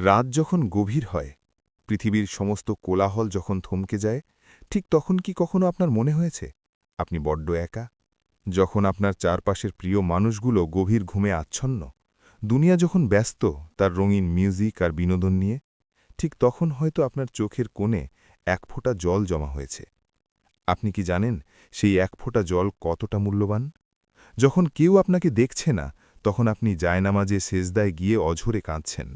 রাত যখন গভীর হয়, পৃথিবীর সমস্ত কোলাহল যখন থমকে যায়, ঠিক তখন কি কখনো আপনার মনে হয়েছে আপনি বড্ড একা? যখন আপনার চারপাশের প্রিয় মানুষগুলো গভীর ঘুমে আচ্ছন্ন, দুনিয়া যখন ব্যস্ত তার রঙিন মিউজিক আর বিনোদন নিয়ে, ঠিক তখন হয়তো আপনার চোখের কোণে এক ফোঁটা জল জমা হয়েছে। আপনি কি জানেন সেই এক ফোঁটা জল কতটা মূল্যবান? যখন কেউ আপনাকে দেখছে না, তখন আপনি জায়নামাজে সেজদায় গিয়ে অঝরে কাঁদছেন।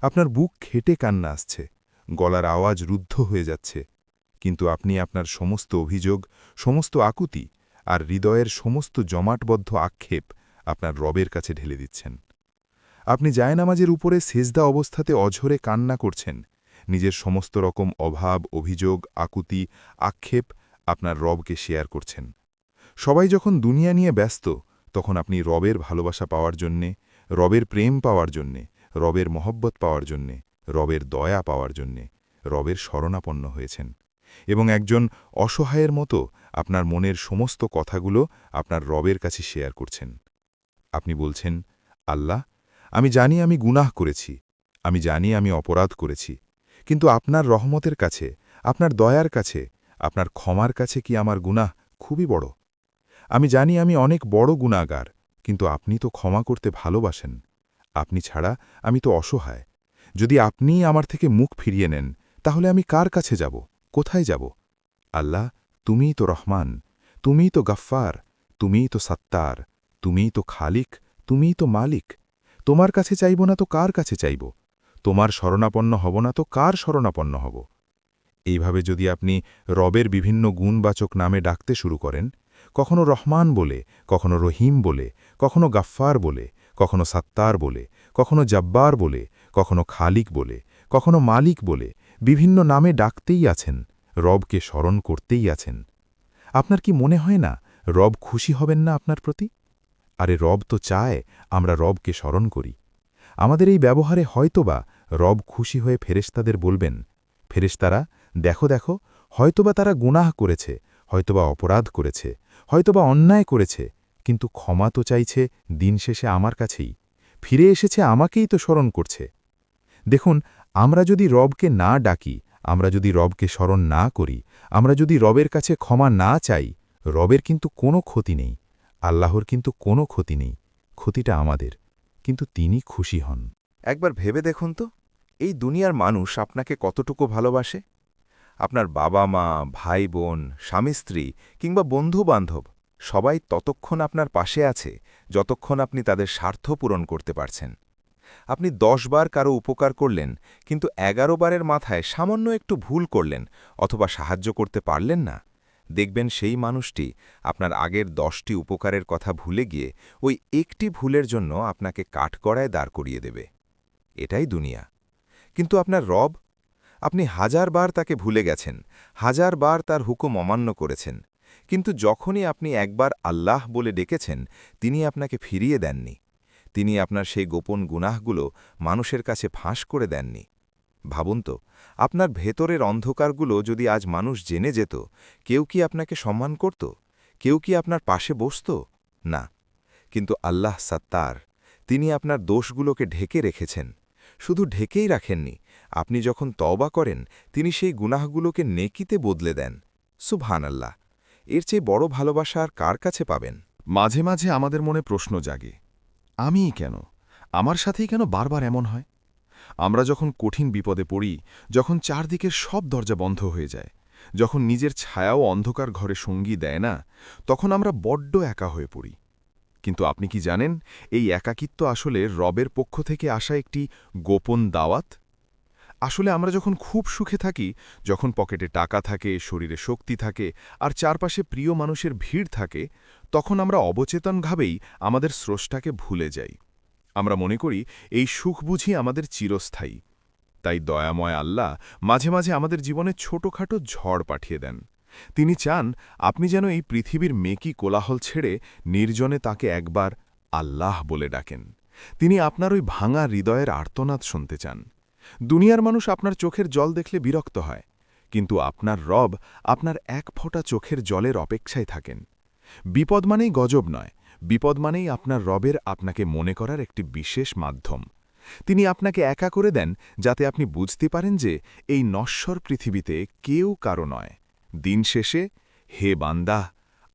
আপনার বুক খেটে কান্না আসছে, গলার আওয়াজ রুদ্ধ হয়ে যাচ্ছে, কিন্তু আপনি আপনার সমস্ত অভিযোগ, সমস্ত আকুতি আর হৃদয়ের সমস্ত জমাটবদ্ধ আক্ষেপ আপনার রবের কাছে ঢেলে দিচ্ছেন। আপনি জায়নামাজের উপরে সেজদা অবস্থাতে অঝরে কান্না করছেন, নিজের সমস্ত রকম অভাব, অভিযোগ, আকুতি, আক্ষেপ আপনার রবকে শেয়ার করছেন। সবাই যখন দুনিয়া নিয়ে ব্যস্ত, তখন আপনি রবের ভালোবাসা পাওয়ার জন্যে, রবের প্রেম পাওয়ার জন্যে, রবের মহব্বত পাওয়ার জন্যে, রবের দয়া পাওয়ার জন্যে, রবের শরণাপন্ন হয়েছেন এবং একজন অসহায়ের মতো আপনার মনের সমস্ত কথাগুলো আপনার রবের কাছে শেয়ার করছেন। আপনি বলছেন, আল্লাহ, আমি জানি আমি গুনাহ করেছি, আমি জানি আমি অপরাধ করেছি, কিন্তু আপনার রহমতের কাছে, আপনার দয়ার কাছে, আপনার ক্ষমার কাছে কি আমার গুনাহ খুবই বড়? আমি জানি আমি অনেক বড় গুনাহগার, কিন্তু আপনি তো ক্ষমা করতে ভালোবাসেন। আপনি ছাড়া আমি তো অসহায়। যদি আপনিই আমার থেকে মুখ ফিরিয়ে নেন, তাহলে আমি কার কাছে যাব, কোথায় যাব? আল্লাহ, তুমিই তো রহমান, তুমিই তো গফ্ফার, তুমিই তো সত্তার, তুমিই তো খালিক, তুমিই তো মালিক। তোমার কাছে চাইব না তো কার কাছে চাইব? তোমার শরণাপন্ন হব না তো কার শরণাপন্ন হব? এইভাবে যদি আপনি রবের বিভিন্ন গুণবাচক নামে ডাকতে শুরু করেন, কখনো রহমান বলে, কখনো রহিম বলে, কখনো গাফফার বলে, কখনো সত্তার বলে, কখনো জব্বার বলে, কখনো খালিক বলে, কখনো মালিক বলে, বিভিন্ন নামে ডাকতেই আছেন, রবকে স্মরণ করতেই আছেন। আপনার কি মনে হয় না রব খুশি হবেন না আপনার প্রতি? আরে রব তো চায় আমরা রবকে স্মরণ করি। আমাদের এই ব্যবহারে হয়তোবা রব খুশি হয়ে ফেরেশতাদের বলবেন, ফেরেশতারা, দেখো দেখো, হয়তোবা তারা গুনাহ করেছে, হয়তোবা অপরাধ করেছে, হয়তোবা অন্যায় করেছে, কিন্তু ক্ষমা তো চাইছে দিন শেষে আমার কাছেই, ফিরে এসেছে আমাকেই তো স্মরণ করছে। দেখুন, আমরা যদি রবকে না ডাকি, আমরা যদি রবকে স্মরণ না করি, আমরা যদি রবের কাছে ক্ষমা না চাই, রবের কিন্তু কোনো ক্ষতি নেই, আল্লাহর কিন্তু কোনো ক্ষতি নেই, ক্ষতিটা আমাদের, কিন্তু তিনি খুশি হন। একবার ভেবে দেখুন তো, এই দুনিয়ার মানুষ আপনাকে কতটুকু ভালোবাসে। আপনার বাবা মা, ভাই বোন, স্বামী স্ত্রী কিংবা বন্ধু বান্ধব সবাই ততক্ষণ আপনার পাশে আছে যতক্ষণ আপনি তাদের স্বার্থ পূরণ করতে পারছেন। আপনি ১০ বার কারো উপকার করলেন, কিন্তু ১১ বারের মাথায় সামান্য একটু ভুল করলেন অথবা সাহায্য করতে পারলেন না, দেখবেন সেই মানুষটি আপনার আগের ১০টি উপকারের কথা ভুলে গিয়ে ওই একটি ভুলের জন্য আপনাকে কাঠগড়ায় দাঁড় করিয়ে দেবে। এটাই দুনিয়া। কিন্তু আপনার রব, আপনি ১০০০ বার তাকে ভুলে গেছেন, ১০০০ বার তার হুকুম অমান্য করেছেন, কিন্তু যখনই আপনি একবার আল্লাহ বলে ডেকেছেন, তিনি আপনাকে ফিরিয়ে দেননি। তিনি আপনার সেই গোপন গুনাহগুলো মানুষের কাছে ফাঁস করে দেননি। ভাবুন তো, আপনার ভেতরের অন্ধকারগুলো যদি আজ মানুষ জেনে যেত, কেউ কি আপনাকে সম্মান করত? কেউ কি আপনার পাশে বসত? না। কিন্তু আল্লাহ সাত্তার, তিনি আপনার দোষগুলোকে ঢেকে রেখেছেন। শুধু ঢেকেই রাখেননি, আপনি যখন তওবা করেন, তিনি সেই গুনাহগুলোকে নেকিতে বদলে দেন। সুবহানাল্লাহ! এর চেয়ে বড় ভালোবাসা আর কার কাছে পাবেন? মাঝে মাঝে আমাদের মনে প্রশ্ন জাগে, আমিই কেন, আমার সাথেই কেন বারবার এমন হয়? আমরা যখন কঠিন বিপদে পড়ি, যখন চারদিকের সব দরজা বন্ধ হয়ে যায়, যখন নিজের ছায়াও অন্ধকার ঘরে সঙ্গী দেয় না, তখন আমরা বড্ড একা হয়ে পড়ি। কিন্তু আপনি কি জানেন, এই একাকিত্ব আসলে রবের পক্ষ থেকে আসা একটি গোপন দাওয়াত? আসলে আমরা যখন খুব সুখে থাকি, যখন পকেটে টাকা থাকে, শরীরে শক্তি থাকে আর চারপাশে প্রিয় মানুষের ভিড় থাকে, তখন আমরা অবচেতনভাবেই আমাদের স্রষ্টাকে ভুলে যাই। আমরা মনে করি এই সুখ বুঝি আমাদের চিরস্থায়ী। তাই দয়াময় আল্লাহ মাঝে মাঝে আমাদের জীবনে ছোটখাটো ঝড় পাঠিয়ে দেন। তিনি চান আপনি যেন এই পৃথিবীর মেকি কোলাহল ছেড়ে নির্জনে তাকে একবার আল্লাহ বলে ডাকেন। তিনি আপনার ওই ভাঙা হৃদয়ের আর্তনাদ শুনতে চান। দুনিয়ার মানুষ আপনার চোখের জল দেখলে বিরক্ত হয়, কিন্তু আপনার রব আপনার এক ফোঁটা চোখের জলের অপেক্ষায় থাকেন। বিপদ মানেই গজব নয়, বিপদ মানেই আপনার রবের আপনাকে মনে করার একটি বিশেষ মাধ্যম। তিনি আপনাকে একা করে দেন যাতে আপনি বুঝতে পারেন যে এই নশ্বর পৃথিবীতে কেউ কারো নয়। দিন শেষে, হে বান্দা,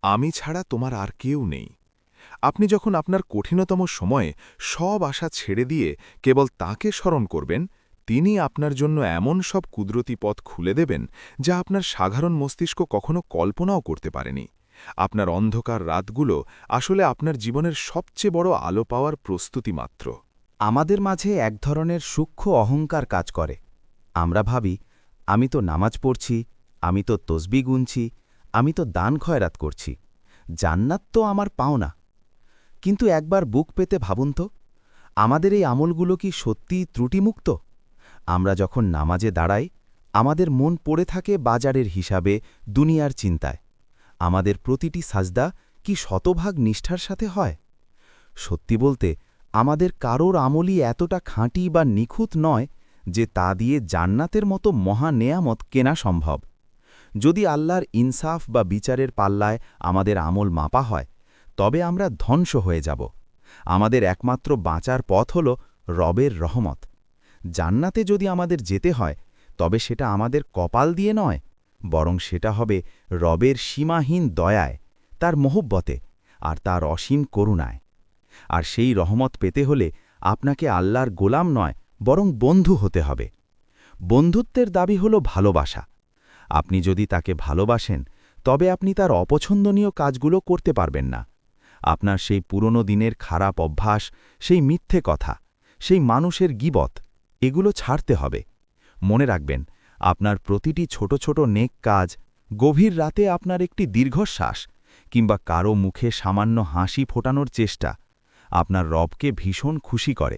আমি ছাড়া তোমার আর কেউ নেই। আপনি যখন আপনার কঠিনতম সময়ে সব আশা ছেড়ে দিয়ে কেবল তাঁকে স্মরণ করবেন, তিনি আপনার জন্য এমন সব কুদরতি পথ খুলে দেবেন যা আপনার সাধারণ মস্তিষ্ক কখনো কল্পনাও করতে পারেনি। আপনার অন্ধকার রাতগুলো আসলে আপনার জীবনের সবচেয়ে বড় আলো পাওয়ার প্রস্তুতি মাত্র। আমাদের মাঝে এক ধরনের সূক্ষ্ম অহংকার কাজ করে। আমরা ভাবি, আমি তো নামাজ পড়ছি, আমি তো তসবিহ গুনছি, আমি তো দান খয়রাত করছি, জান্নাত তো আমার পাওনা। কিন্তু একবার বুক পেতে ভাবুন তো, আমাদের এই আমলগুলো কি সত্যিই ত্রুটিমুক্ত? আমরা যখন নামাজে দাঁড়াই, আমাদের মন পড়ে থাকে বাজারের হিসাবে, দুনিয়ার চিন্তায়। আমাদের প্রতিটি সাজদা কি শতভাগ নিষ্ঠার সাথে হয়? সত্যি বলতে, আমাদের কারোর আমলই এতটা খাঁটি বা নিখুঁত নয় যে তা দিয়ে জান্নাতের মতো মহা নেয়ামত কেনা সম্ভব। যদি আল্লাহর ইনসাফ বা বিচারের পাল্লায় আমাদের আমল মাপা হয়, তবে আমরা ধ্বংস হয়ে যাব। আমাদের একমাত্র বাঁচার পথ হল রবের রহমত। জান্নাতে যদি আমাদের যেতে হয়, তবে সেটা আমাদের কপাল দিয়ে নয়, বরং সেটা হবে রবের সীমাহীন দয়ায়, তার মোহব্বতে আর তার অসীম করুণায়। আর সেই রহমত পেতে হলে আপনাকে আল্লাহর গোলাম নয়, বরং বন্ধু হতে হবে। বন্ধুত্বের দাবি হল ভালোবাসা। আপনি যদি তাকে ভালোবাসেন, তবে আপনি তার অপছন্দনীয় কাজগুলো করতে পারবেন না। আপনার সেই পুরনো দিনের খারাপ অভ্যাস, সেই মিথ্যে কথা, সেই মানুষের গীবত, এগুলো ছাড়তে হবে। মনে রাখবেন, আপনার প্রতিটি ছোট ছোট নেক কাজ, গভীর রাতে আপনার একটি দীর্ঘশ্বাস কিংবা কারো মুখে সামান্য হাসি ফোটানোর চেষ্টা আপনার রবকে ভীষণ খুশি করে।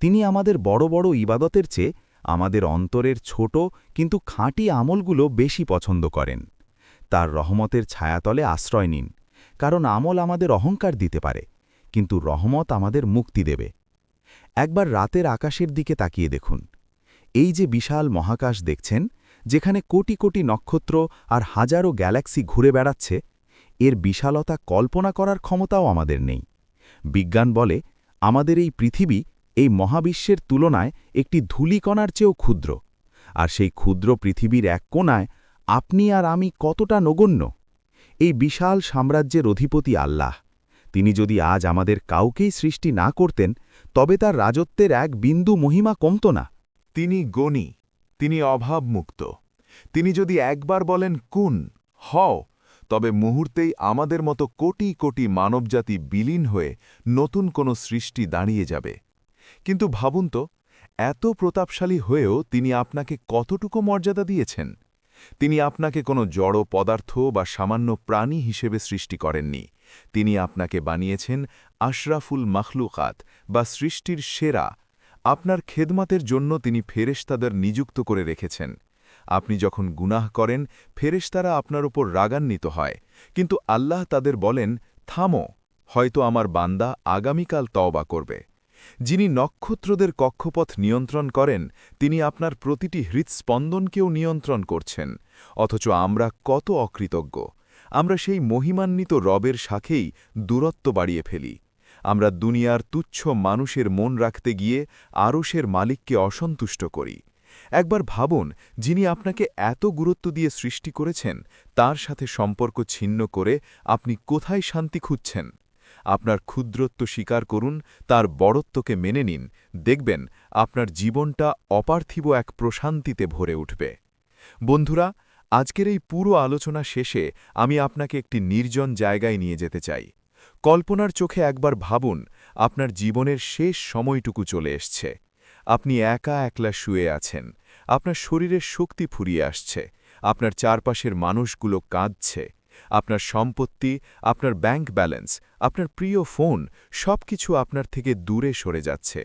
তিনি আমাদের বড় বড় ইবাদতের চেয়ে আমাদের অন্তরের ছোট কিন্তু খাঁটি আমলগুলো বেশি পছন্দ করেন। তার রহমতের ছায়াতলে আশ্রয় নিন, কারণ আমল আমাদের অহংকার দিতে পারে, কিন্তু রহমত আমাদের মুক্তি দেবে। একবার রাতের আকাশের দিকে তাকিয়ে দেখুন। এই যে বিশাল মহাকাশ দেখছেন, যেখানে কোটি কোটি নক্ষত্র আর হাজারো গ্যালাক্সি ঘুরে বেড়াচ্ছে, এর বিশালতা কল্পনা করার ক্ষমতাও আমাদের নেই। বিজ্ঞান বলে, আমাদের এই পৃথিবী এই মহাবিশ্বের তুলনায় একটি ধূলিকণার চেয়েও ক্ষুদ্র। আর সেই ক্ষুদ্র পৃথিবীর এক কোণায় আপনি আর আমি কতটা নগণ্য! এই বিশাল সাম্রাজ্যের অধিপতি আল্লাহ। তিনি যদি আজ আমাদের কাউকেই সৃষ্টি না করতেন, তবে তার রাজত্বের এক বিন্দু মহিমা কমত না। তিনি গণী, তিনি অভাবমুক্ত। তিনি যদি একবার বলেন কুন, হও, তবে মুহূর্তেই আমাদের মতো কোটি কোটি মানবজাতি বিলীন হয়ে নতুন কোনো সৃষ্টি দাঁড়িয়ে যাবে। কিন্তু ভাবুন তো, এত প্রতাপশালী হয়েও তিনি আপনাকে কতটুকু মর্যাদা দিয়েছেন? তিনি আপনাকে কোনো জড় পদার্থ বা সামান্য প্রাণী হিসেবে সৃষ্টি করেননি। তিনি আপনাকে বানিয়েছেন আশরাফুল মখলুকাত বা সৃষ্টির সেরা। আপনার খেদমতের জন্য তিনি ফেরেশতাদের নিযুক্ত করে রেখেছেন। আপনি যখন গুনাহ করেন, ফেরেশতারা আপনার উপর রাগান্বিত হয়, কিন্তু আল্লাহ তাদের বলেন, থামো, হয়তো আমার বান্দা আগামীকাল তওবা করবে। যিনি নক্ষত্রদের কক্ষপথ নিয়ন্ত্রণ করেন, তিনি আপনার প্রতিটি হৃৎস্পন্দনকেও নিয়ন্ত্রণ করছেন। অথচ আমরা কত অকৃতজ্ঞ! আমরা সেই মহিমান্বিত রবের সাথেই দূরত্ব বাড়িয়ে ফেলি। আমরা দুনিয়ার তুচ্ছ মানুষের মন রাখতে গিয়ে আরশের মালিককে অসন্তুষ্ট করি। একবার ভাবুন, যিনি আপনাকে এত গুরুত্ব দিয়ে সৃষ্টি করেছেন, তার সাথে সম্পর্ক ছিন্ন করে আপনি কোথায় শান্তি খুঁজছেন? আপনার ক্ষুদ্রত্ব স্বীকার করুন, তার বড়ত্বকে মেনে নিন, দেখবেন আপনার জীবনটা অপার্থিব এক প্রশান্তিতে ভরে উঠবে। বন্ধুরা, আজকের এই পুরো আলোচনা শেষে আমি আপনাকে একটি নির্জন জায়গায় নিয়ে যেতে চাই। কল্পনার চোখে একবার ভাবুন, আপনার জীবনের শেষ সময়টুকু চলে এসছে। আপনি একা একলা শুয়ে আছেন, আপনার শরীরের শক্তি ফুরিয়ে আসছে, আপনার চারপাশের মানুষগুলো কাঁদছে, আপনার সম্পত্তি, আপনার ব্যাংক ব্যালেন্স, আপনার প্রিয় ফোন, সবকিছু আপনার থেকে দূরে সরে যাচ্ছে।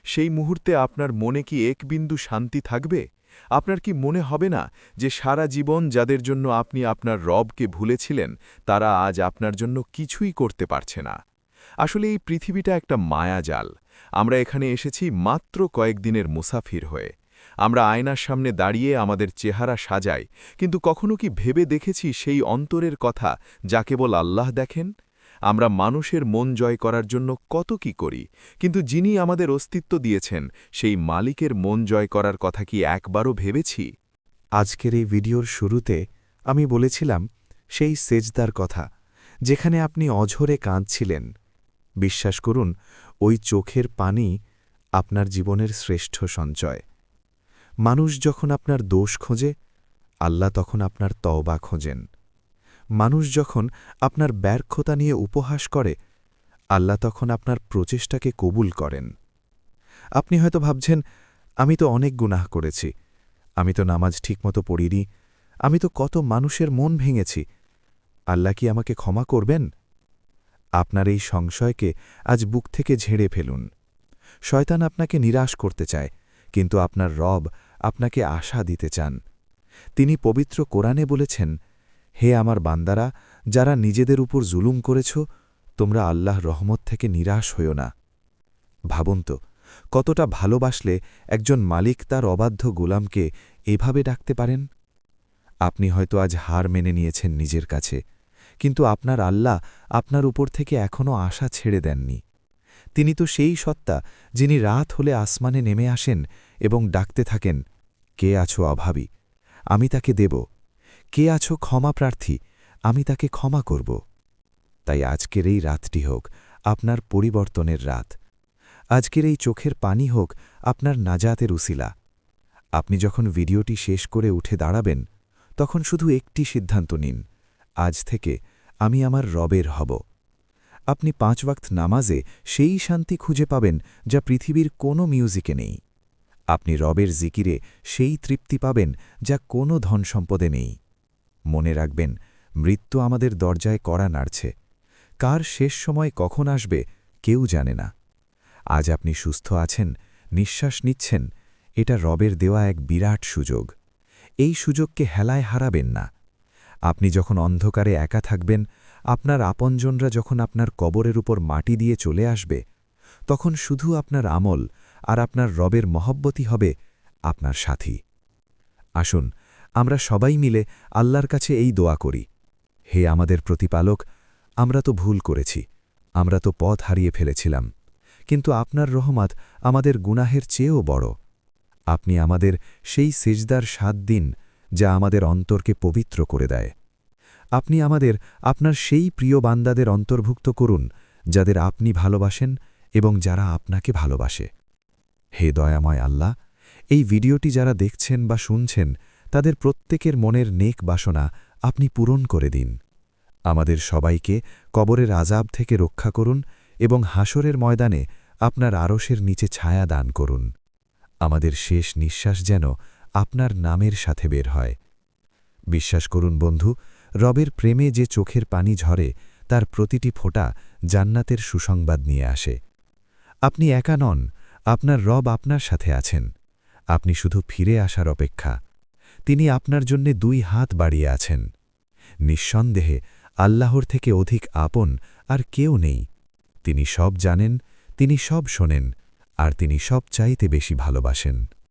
সেই মুহূর্তে আপনার মনে কি এক বিন্দু শান্তি থাকবে? আপনার কি মনে হবে না যে সারা জীবন যাদের জন্য আপনি আপনার রবকে ভুলেছিলেন, তারা আজ আপনার জন্য কিছুই করতে পারছে না? আসলে এই পৃথিবীটা একটা মায়াজাল। আমরা এখানে এসেছি মাত্র কয়েকদিনের মুসাফির হয়ে। আমরা আয়নার সামনে দাঁড়িয়ে আমাদের চেহারা সাজাই, কিন্তু কখনো কি ভেবে দেখেছি সেই অন্তরের কথা যা কেবল আল্লাহ দেখেন? আমরা মানুষের মন জয় করার জন্য কত কি করি, কিন্তু যিনি আমাদের অস্তিত্ব দিয়েছেন সেই মালিকের মন জয় করার কথা কি একবারও ভেবেছি? আজকের এই ভিডিওর শুরুতে আমি বলেছিলাম সেই সেজদার কথা, যেখানে আপনি অঝরে কাঁদছিলেন। বিশ্বাস করুন, ওই চোখের পানি আপনার জীবনের শ্রেষ্ঠ সঞ্চয়। মানুষ যখন আপনার দোষ খোঁজে, আল্লাহ তখন আপনার তওবা খোঁজেন। মানুষ যখন আপনার ব্যর্থতা নিয়ে উপহাস করে, আল্লাহ তখন আপনার প্রচেষ্টাকে কবুল করেন। আপনি হয়তো ভাবছেন, আমি তো অনেক গুনাহ করেছি, আমি তো নামাজ ঠিকমতো পড়িনি, আমি তো কত মানুষের মন ভেঙেছি, আল্লাহ কি আমাকে ক্ষমা করবেন? আপনার এই সংশয়কে আজ বুক থেকে ঝেড়ে ফেলুন। শয়তান আপনাকে নিরাশ করতে চায়, কিন্তু আপনার রব আপনাকে আশা দিতে চান। তিনি পবিত্র কোরআনে বলেছেন, হে আমার বান্দারা, যারা নিজেদের উপর জুলুম করেছ, তোমরা আল্লাহর রহমত থেকে নিরাশ হইও না। ভাবুন তো, কতটা ভালোবাসলে একজন মালিক তার অবাধ্য গোলামকে এভাবে ডাকতে পারেন? আপনি হয়তো আজ হার মেনে নিয়েছেন নিজের কাছে, কিন্তু আপনার আল্লাহ আপনার উপর থেকে এখনও আশা ছেড়ে দেননি। তিনি তো সেই সত্তা, যিনি রাত হলে আসমানে নেমে আসেন এবং ডাকতে থাকেন, কে আছো অভাবী, আমি তাকে দেব, কে আছো ক্ষমা প্রার্থী, আমি তাকে ক্ষমা করব। তাই আজকের এই রাতটি হোক আপনার পরিবর্তনের রাত। আজকের এই চোখের পানি হোক আপনার নাজাতের উসিলা। আপনি যখন ভিডিওটি শেষ করে উঠে দাঁড়াবেন, তখন শুধু একটি সিদ্ধান্ত নিন, আজ থেকে আমি আমার রবের হব। আপনি 5 ওয়াক্ত নামাজে সেই শান্তি খুঁজে পাবেন যা পৃথিবীর কোনো মিউজিকে নেই। আপনি রবের জিকিরে সেই তৃপ্তি পাবেন যা কোনো ধনসম্পদে নেই। মনে রাখবেন, মৃত্যু আমাদের দরজায় কড়া নাড়ছে। কার শেষ সময় কখন আসবে কেউ জানে না। আজ আপনি সুস্থ আছেন, নিঃশ্বাস নিচ্ছেন, এটা রবের দেওয়া এক বিরাট সুযোগ। এই সুযোগকে হেলায় হারাবেন না। আপনি যখন অন্ধকারে একা থাকবেন, আপনার আপনজনরা যখন আপনার কবরের উপর মাটি দিয়ে চলে আসবে, তখন শুধু আপনার আমল আর আপনার রবের মহব্বতই হবে আপনার সাথী। আসুন, আমরা সবাই মিলে আল্লাহর কাছে এই দোয়া করি, হে আমাদের প্রতিপালক, আমরা তো ভুল করেছি, আমরা তো পথ হারিয়ে ফেলেছিলাম, কিন্তু আপনার রহমত আমাদের গুনাহের চেয়েও বড়। আপনি আমাদের সেই সিজদার স্বাদ দিন যা আমাদের অন্তরকে পবিত্র করে দেয়। আপনি আমাদের আপনার সেই প্রিয় বান্দাদের অন্তর্ভুক্ত করুন যাদের আপনি ভালোবাসেন এবং যারা আপনাকে ভালোবাসে। হে দয়াময় আল্লাহ, এই ভিডিওটি যারা দেখছেন বা শুনছেন, তাদের প্রত্যেকের মনের নেক বাসনা আপনি পূরণ করে দিন। আমাদের সবাইকে কবরের আযাব থেকে রক্ষা করুন এবং হাসরের ময়দানে আপনার আরশের নিচে ছায়া দান করুন। আমাদের শেষ নিঃশ্বাস যেন আপনার নামের সাথে বের হয়। বিশ্বাস করুন বন্ধু, রবের প্রেমে যে চোখের পানি ঝরে, তার প্রতিটি ফোঁটা জান্নাতের সুসংবাদ নিয়ে আসে। আপনি একা নন, আপনার রব আপনার সাথে আছেন। আপনি শুধু ফিরে আসার অপেক্ষা। তিনি আপনার জন্যে 2 হাত বাড়িয়ে আছেন। নিঃসন্দেহে আল্লাহর থেকে অধিক আপন আর কেউ নেই। তিনি সব জানেন, তিনি সব শোনেন, আর তিনি সব চাইতে বেশি ভালোবাসেন।